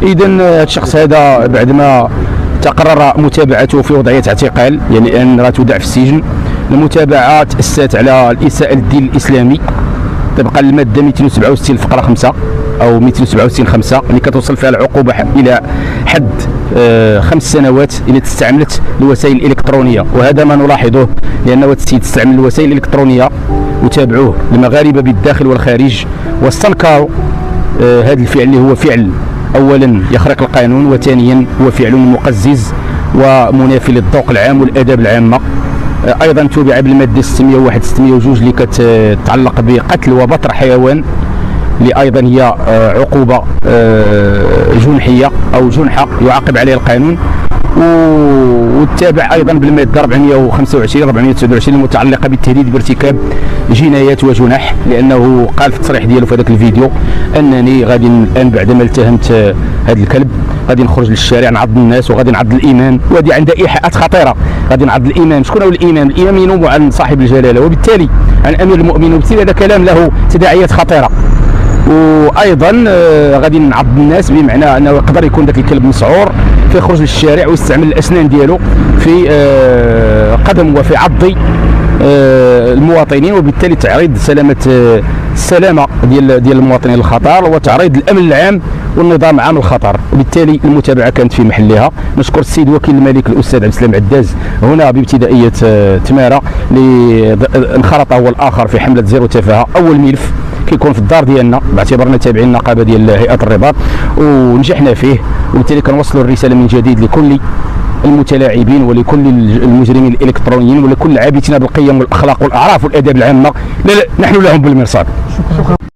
اذا هذا الشخص هذا بعدما تقرر متابعته في وضعيه اعتقال، يعني الان راه تودع في السجن. المتابعه تاسست على الاساءه للدين الاسلامي طبقا للماده 267 الفقره 5 او 267 5 اللي كتوصل فيها العقوبه الى حد 5 سنوات اذا استعملت الوسائل الالكترونيه. وهذا ما نلاحظه لان هذا السيد استعمل الوسائل الالكترونيه وتابعوه المغاربه بالداخل والخارج واستنكروا هذا الفعل اللي هو فعل اولا يخرق القانون، وثانيا هو فعل مقزز ومنافي للذوق العام والاداب العامه. ايضا تبع بالماده 601 602 اللي كتتعلق بقتل وبطر حيوان، اللي ايضا هي عقوبه جنحيه او جنحه يعاقب عليها القانون. وتتابع ايضا بالماده 425 429 المتعلقه بالتهديد بارتكاب جنايات وجنح، لانه قال في التصريح ديالو في هذاك الفيديو انني غادي الان بعدما التهمت هذا الكلب غادي نخرج للشارع نعض الناس وغادي نعض الامام، وهذه عندها ايحاءات خطيره. غادي نعض الامام. شكون هو الامام؟ الامام ينوب عن صاحب الجلاله وبالتالي عن امير المؤمنين، وبالتالي هذا كلام له تداعيات خطيره. وايضا غادي نعض الناس بمعنى انه يقدر يكون ذاك الكلب مسعور فيخرج للشارع ويستعمل الاسنان ديالو في قدم وفي عض المواطنين، وبالتالي تعريض السلامه ديال المواطنين للخطر وتعريض الامن العام والنظام العام للخطر. وبالتالي المتابعه كانت في محلها. نشكر السيد وكيل الملك الاستاذ عبد السلام عداز هنا بابتدائيه تماره اللي انخرط هو الاخر في حمله زيرو تفاهه. اول ملف كيكون في الدار ديالنا باعتبارنا تابعين النقابه ديال هيئه الرباط ونجحنا فيه، وبالتالي كنوصلوا الرساله من جديد لكل المتلاعبين ولكل المجرمين الالكترونيين ولكل العابثين بالقيم والاخلاق والاعراف والاداب العامه. لا نحن لهم بالمرصاد. شكرا.